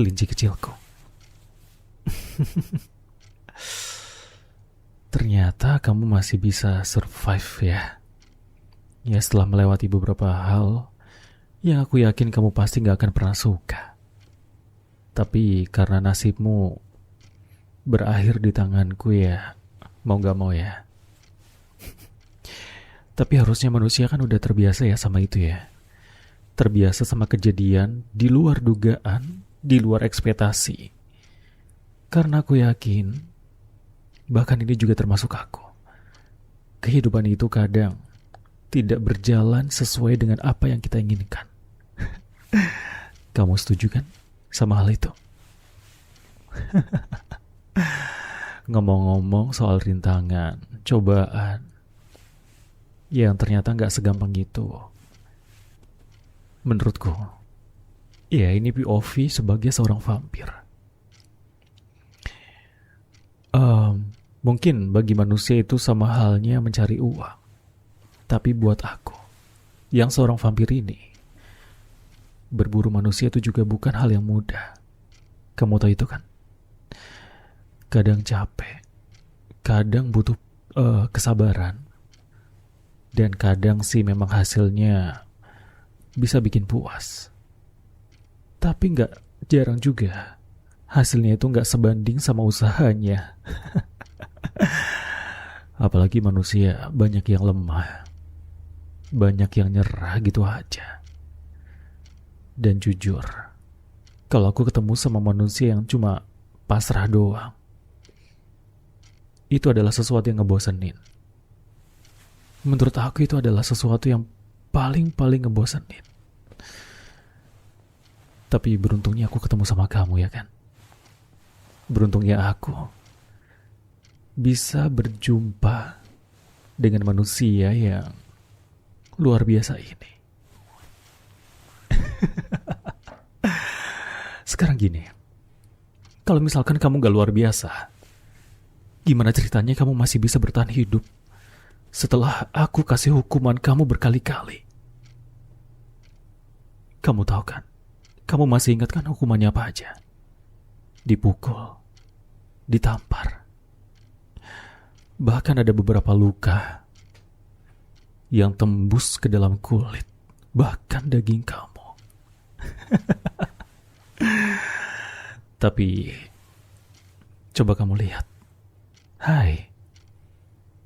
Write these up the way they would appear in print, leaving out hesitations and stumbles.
kelinci kecilku. Ternyata kamu masih bisa survive ya. Ya, setelah melewati beberapa hal yang aku yakin kamu pasti gak akan pernah suka. Tapi karena nasibmu berakhir di tanganku ya, mau gak mau ya. Tapi harusnya manusia kan udah terbiasa ya sama itu ya. Terbiasa sama kejadian di luar dugaan, di luar ekspektasi. Karena aku yakin, bahkan ini juga termasuk aku. Kehidupan itu kadang tidak berjalan sesuai dengan apa yang kita inginkan. Kamu setuju kan sama hal itu? Ngomong-ngomong soal rintangan, cobaan, yang ternyata gak segampang itu. Menurutku, ya ini POV sebagai seorang vampir. Mungkin bagi manusia itu sama halnya mencari uang. Tapi buat aku, yang seorang vampir ini, berburu manusia itu juga bukan hal yang mudah. Kamu tahu itu kan? Kadang capek, kadang butuh kesabaran, dan kadang sih memang hasilnya bisa bikin puas. Tapi gak jarang juga hasilnya itu gak sebanding sama usahanya. Apalagi manusia banyak yang lemah, banyak yang nyerah gitu aja. Dan jujur, kalau aku ketemu sama manusia yang cuma pasrah doang, itu adalah sesuatu yang ngebosenin. Menurut aku itu adalah sesuatu yang paling ngebosenin. Tapi beruntungnya aku ketemu sama kamu ya kan. Beruntungnya aku bisa berjumpa dengan manusia yang luar biasa ini. Sekarang gini, kalau misalkan kamu gak luar biasa, gimana ceritanya kamu masih bisa bertahan hidup setelah aku kasih hukuman kamu berkali-kali? Kamu tahu kan, kamu masih ingat kan hukumannya apa aja? Dipukul, ditampar, bahkan ada beberapa luka yang tembus ke dalam kulit, bahkan daging kamu. Tapi coba kamu lihat. Hai,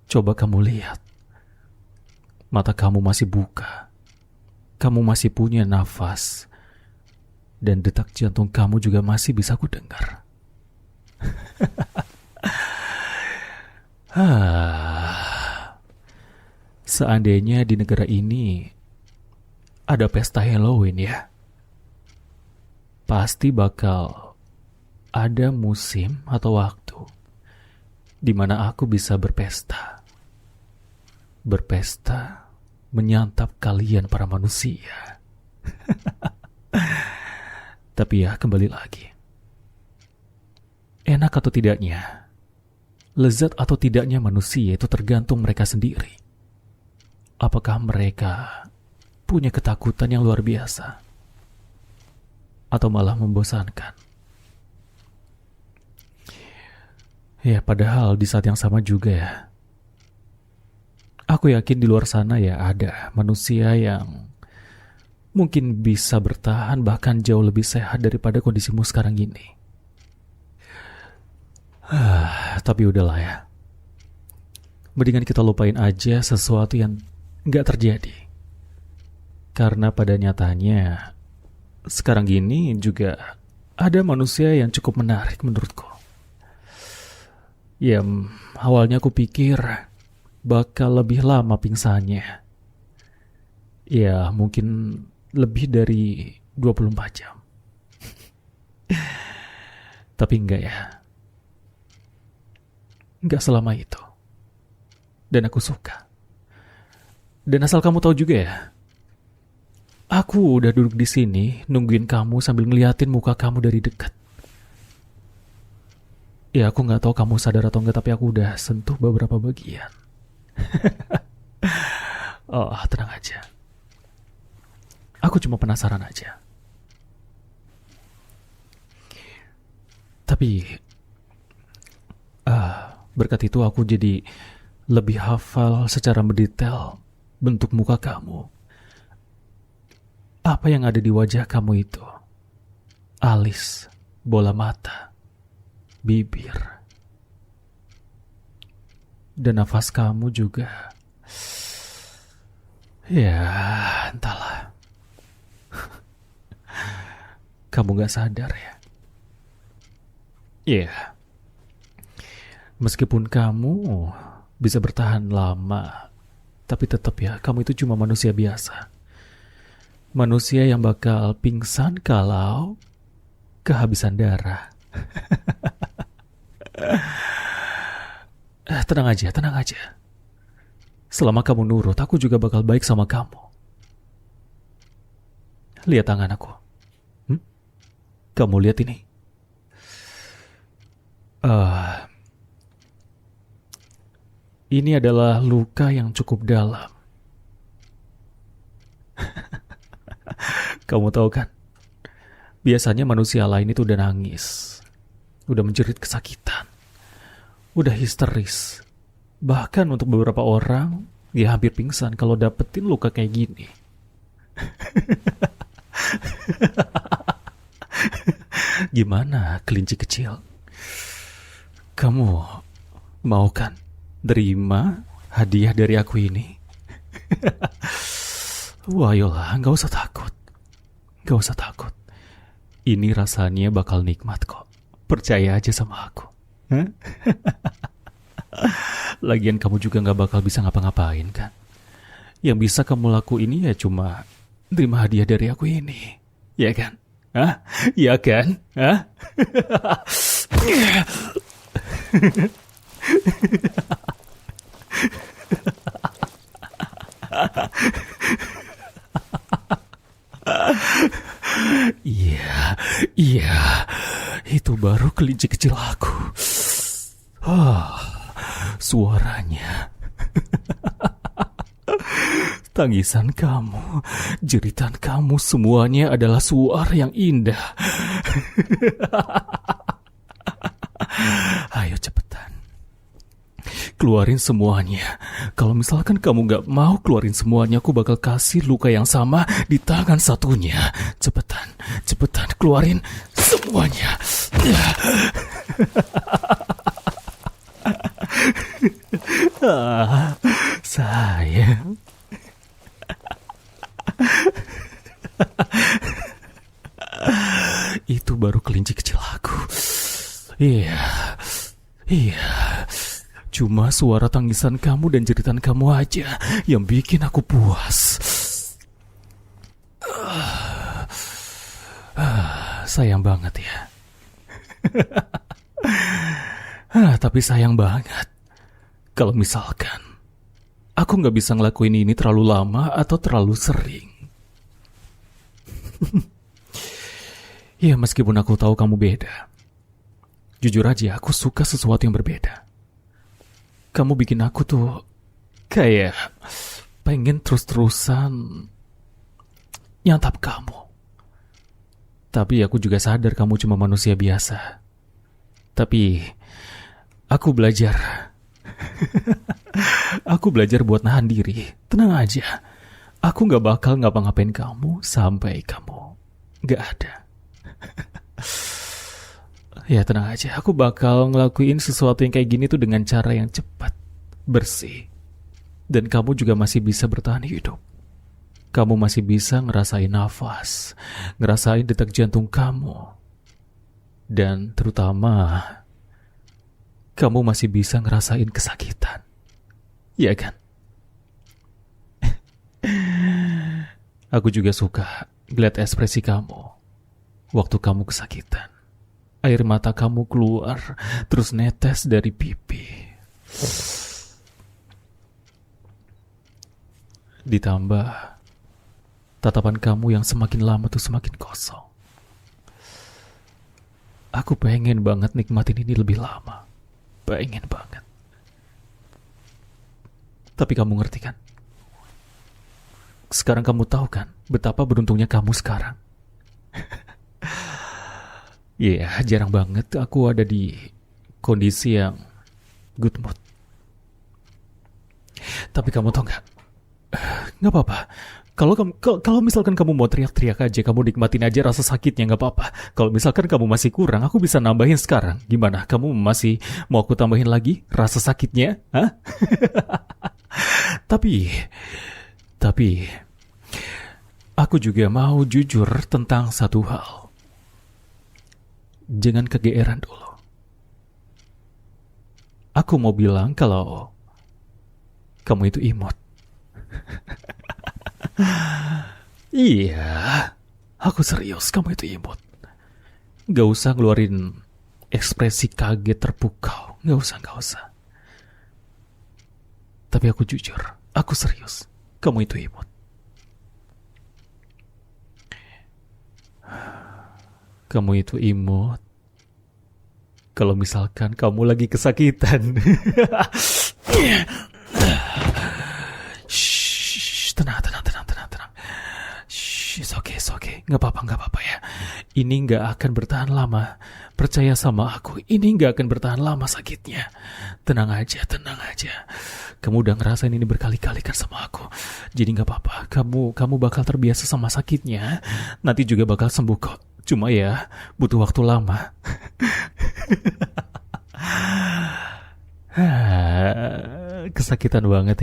coba kamu lihat. Mata kamu masih buka. Kamu masih punya nafas. Dan detak jantung kamu juga masih bisa ku dengar. Seandainya di negara ini ada pesta Halloween ya, pasti bakal ada musim atau waktu di mana aku bisa berpesta. Berpesta menyantap kalian para manusia. Tapi ya kembali lagi. Enak atau tidaknya, lezat atau tidaknya manusia itu tergantung mereka sendiri. Apakah mereka punya ketakutan yang luar biasa? Atau malah membosankan? Ya padahal di saat yang sama juga ya, aku yakin di luar sana ya ada manusia yang mungkin bisa bertahan bahkan jauh lebih sehat daripada kondisimu sekarang ini. Tapi udahlah ya. Mendingan kita lupain aja sesuatu yang gak terjadi. Karena pada nyatanya sekarang gini juga ada manusia yang cukup menarik menurutku. Ya, awalnya aku pikir bakal lebih lama pingsannya. Ya, mungkin lebih dari 24 jam. Tapi enggak ya. Enggak selama itu. Dan aku suka. Dan asal kamu tahu juga ya, aku udah duduk di sini nungguin kamu sambil ngeliatin muka kamu dari dekat. Ya aku gak tahu kamu sadar atau enggak, tapi aku udah sentuh beberapa bagian. Oh, tenang aja. Aku cuma penasaran aja. Tapi berkat itu aku jadi lebih hafal secara mendetail bentuk muka kamu. Apa yang ada di wajah kamu itu? Alis, bola mata, bibir, dan nafas kamu juga. Ya, entahlah. Kamu gak sadar ya? Iya. Meskipun kamu bisa bertahan lama, tapi tetap ya, kamu itu cuma manusia biasa. Manusia yang bakal pingsan kalau kehabisan darah. Tenang aja, tenang aja. Selama kamu nurut, aku juga bakal baik sama kamu. Lihat tangan aku. Kamu lihat ini. Ini adalah luka yang cukup dalam. Kamu tahu kan? Biasanya manusia lain itu udah nangis, udah menjerit kesakitan, udah histeris. Bahkan untuk beberapa orang, dia hampir pingsan kalau dapetin luka kayak gini. Gimana, kelinci kecil? Kamu mau kan terima hadiah dari aku ini? Wah, ayolah, gak usah takut. Gak usah takut. Ini rasanya bakal nikmat kok. Percaya aja sama aku. Lagian kamu juga gak bakal bisa ngapa-ngapain kan? Yang bisa kamu lakuin ini ya cuma terima hadiah dari aku ini. Ya kan? Hah? Ya kan? Hah? Iya, iya, itu baru kelinci kecil aku. Suaranya, tangisan kamu, jeritan kamu, semuanya adalah suara yang indah. Ayo cepetan, keluarin semuanya. Kalau misalkan kamu gak mau keluarin semuanya, aku bakal kasih luka yang sama di tangan satunya. Cepetan, cepetan, keluarin semuanya. Sayang. Itu baru kelinci kecil aku. Iya, iya. Cuma suara tangisan kamu dan jeritan kamu aja yang bikin aku puas. Sayang banget ya. Tapi sayang banget kalau misalkan aku gak bisa ngelakuin ini terlalu lama atau terlalu sering. Ya, meskipun aku tahu kamu beda. Jujur aja, aku suka sesuatu yang berbeda. Kamu bikin aku tuh kayak pengen terus-terusan nyantap kamu. Tapi aku juga sadar kamu cuma manusia biasa. Tapi aku belajar. Aku belajar buat nahan diri. Tenang aja. Aku gak bakal ngapa-ngapain kamu sampai kamu gak ada. Ya tenang aja, aku bakal ngelakuin sesuatu yang kayak gini tuh dengan cara yang cepat, bersih. Dan kamu juga masih bisa bertahan hidup. Kamu masih bisa ngerasain nafas, ngerasain detak jantung kamu. Dan terutama, kamu masih bisa ngerasain kesakitan. Iya kan? Aku juga suka ngeliat ekspresi kamu waktu kamu kesakitan. Air mata kamu keluar, terus netes dari pipi. Ditambah tatapan kamu yang semakin lama tuh semakin kosong. Aku pengen banget nikmatin ini lebih lama. Pengen banget. Tapi kamu ngerti kan? Sekarang kamu tahu kan betapa beruntungnya kamu sekarang. Iya, jarang banget aku ada di kondisi yang good mood. Tapi kamu tau nggak? Nggak apa-apa. Kalau misalkan kamu mau teriak-teriak aja, kamu nikmatin aja rasa sakitnya, nggak apa-apa. Kalau misalkan kamu masih kurang, aku bisa nambahin sekarang. Gimana? Kamu masih mau aku tambahin lagi rasa sakitnya? Hah? Tapi, tapi aku juga mau jujur tentang satu hal. Jangan kegeeran dulu. Aku mau bilang kalau kamu itu imut. Iya, aku serius, kamu itu imut. Gak usah ngeluarin ekspresi kaget terpukau. Gak usah. Tapi aku jujur, aku serius. Kamu itu imut. Kamu itu imut. Kalau misalkan kamu lagi kesakitan. Shh, tenang. Shh, it's okay. Nggak apa-apa ya. Ini nggak akan bertahan lama. Percaya sama aku, ini nggak akan bertahan lama sakitnya. Tenang aja. Kamu udah ngerasain ini berkali-kali kan sama aku. Jadi nggak apa-apa. Kamu bakal terbiasa sama sakitnya. Nanti juga bakal sembuh kok. Cuma ya, butuh waktu lama. Kesakitan banget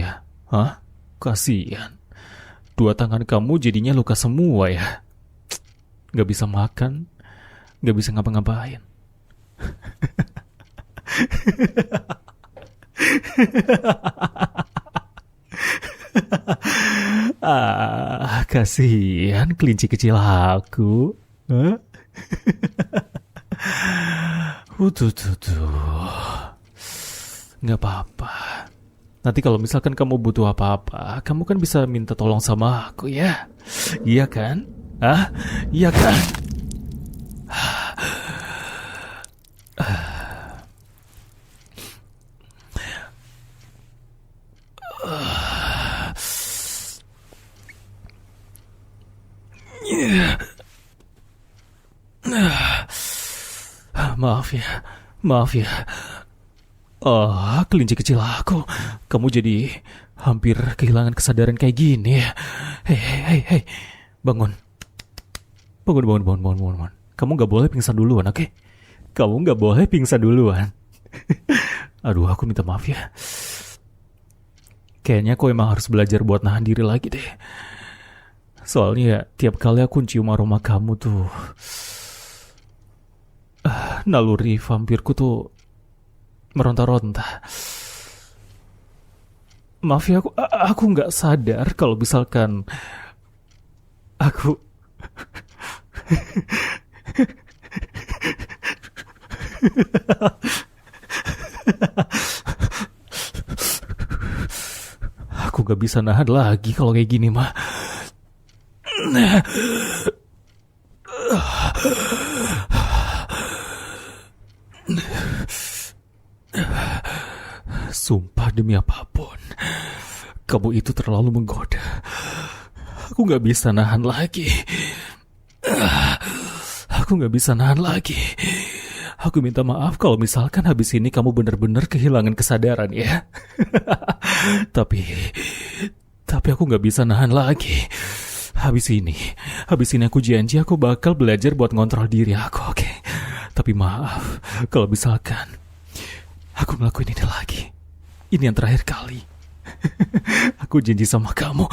ya. Hah? Kasian. Dua tangan kamu jadinya luka semua ya. Gak bisa makan, gak bisa ngapa-ngapain. Kasihan kelinci kecil aku. Hah? Gak apa-apa. Nanti kalau misalkan kamu butuh apa-apa, kamu kan bisa minta tolong sama aku ya. Iya kan? Hah? Iya kan? Maaf ya. Oh, kelinci kecil aku. Kamu jadi hampir kehilangan kesadaran kayak gini ya. Hei. Bangun. Bangun. Kamu gak boleh pingsan duluan, oke? Kamu gak boleh pingsan duluan. Aduh, aku minta maaf ya. Kayaknya aku emang harus belajar buat nahan diri lagi deh. Soalnya tiap kali aku cium aroma kamu tuh, naluri vampirku tuh meronta-ronta. Maaf ya, aku nggak sadar kalau misalkan aku aku nggak bisa nahan lagi kalau kayak gini mah. Sumpah demi apapun, kamu itu terlalu menggoda. Aku gak bisa nahan lagi. Aku minta maaf kalau misalkan habis ini kamu benar-benar kehilangan kesadaran ya. Tapi aku gak bisa nahan lagi. Habis ini aku janji aku bakal belajar buat ngontrol diri aku, oke? Tapi maaf kalau misalkan aku ngelakuin ini lagi. Ini yang terakhir kali. Aku janji sama kamu.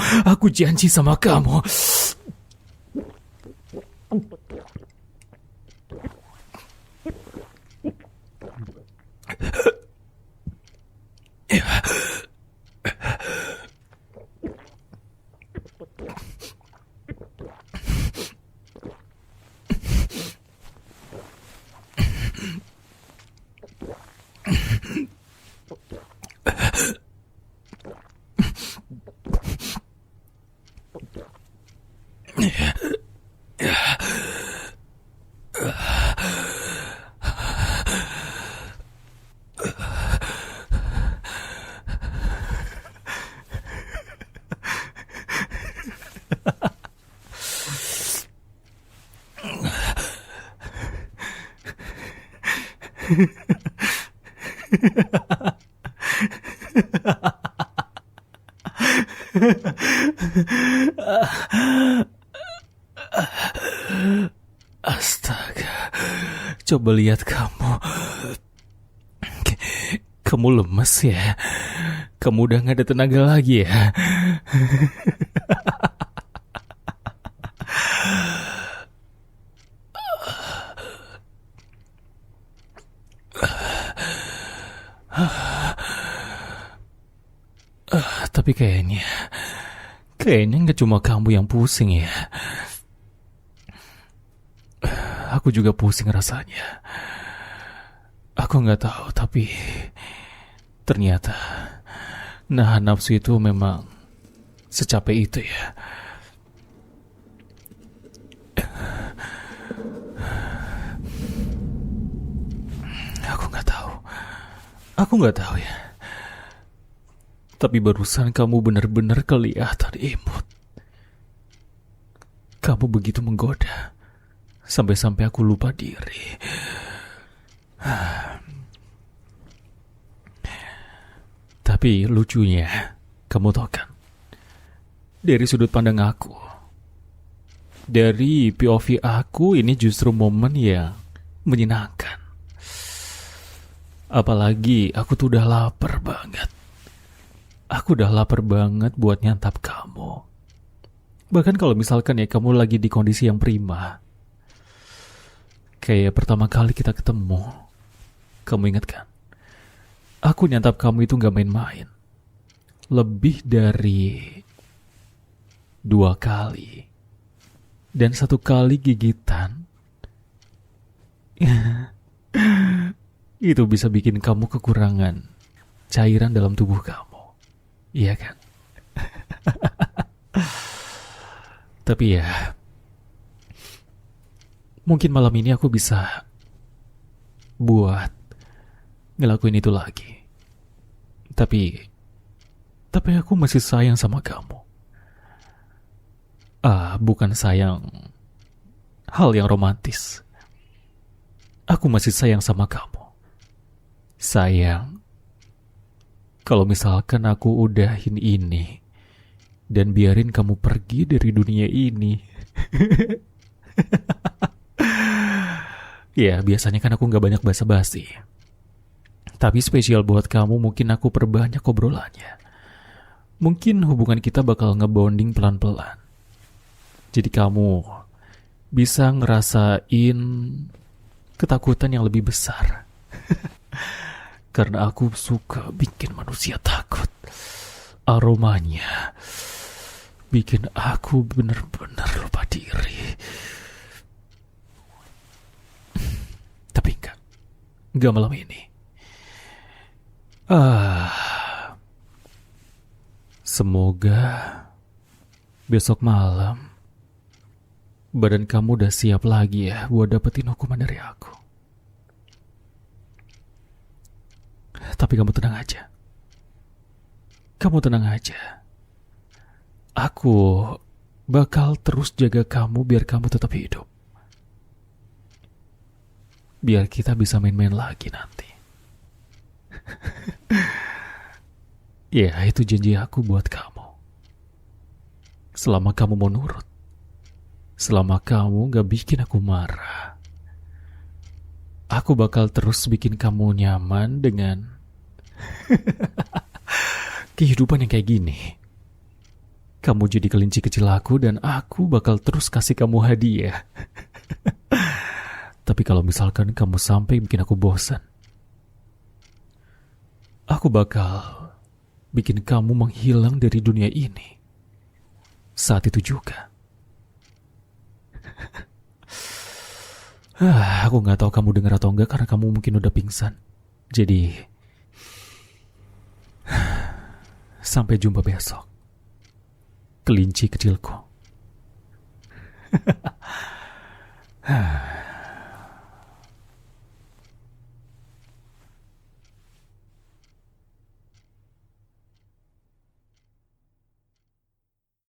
Astaga, coba lihat kamu. Kamu lemes ya? Kamu udah gak ada tenaga lagi ya? Tapi kayaknya gak cuma kamu yang pusing ya. Aku juga pusing rasanya. Aku gak tahu, tapi ternyata nahan nafsu itu memang secapek itu ya. Aku gak tahu ya. Tapi barusan kamu benar-benar kelihatan imut. Kamu begitu menggoda. Sampai-sampai aku lupa diri. Tapi lucunya, kamu tahu kan? Dari sudut pandang aku, dari POV aku, ini justru momen yang menyenangkan. Apalagi aku tuh udah lapar banget. Aku udah lapar banget buat nyantap kamu. Bahkan kalau misalkan ya kamu lagi di kondisi yang prima. Kayak pertama kali kita ketemu. Kamu ingat kan? Aku nyantap kamu itu gak main-main. Lebih dari 2 kali. Dan 1 kali gigitan. Itu bisa bikin kamu kekurangan cairan dalam tubuh kamu. Iya kan? Tapi ya, mungkin malam ini aku bisa buat ngelakuin itu lagi. Tapi aku masih sayang sama kamu. Bukan sayang hal yang romantis. Aku masih sayang sama kamu. Sayang kalau misalkan aku udahin ini dan biarin kamu pergi dari dunia ini. Ya, biasanya kan aku gak banyak basa-basi. Tapi spesial buat kamu, mungkin aku perbanyak obrolannya. Mungkin hubungan kita bakal ngebonding pelan-pelan. Jadi kamu bisa ngerasain ketakutan yang lebih besar. Karena aku suka bikin manusia takut. Aromanya bikin aku benar-benar lupa diri. Tapi enggak malam ini. Semoga besok malam badan kamu udah siap lagi ya buat dapetin hukuman dari aku. Tapi kamu tenang aja. Kamu tenang aja. Aku bakal terus jaga kamu biar kamu tetap hidup. Biar kita bisa main-main lagi nanti. Ya, itu janji aku buat kamu. Selama kamu mau nurut. Selama kamu gak bikin aku marah. Aku bakal terus bikin kamu nyaman dengan kehidupan yang kayak gini. Kamu jadi kelinci kecil aku dan aku bakal terus kasih kamu hadiah. Tapi kalau misalkan kamu sampai bikin aku bosan, aku bakal bikin kamu menghilang dari dunia ini. Saat itu juga. Aku gak tahu kamu dengar atau enggak karena kamu mungkin udah pingsan. Jadi, sampai jumpa besok. Kelinci kecilku.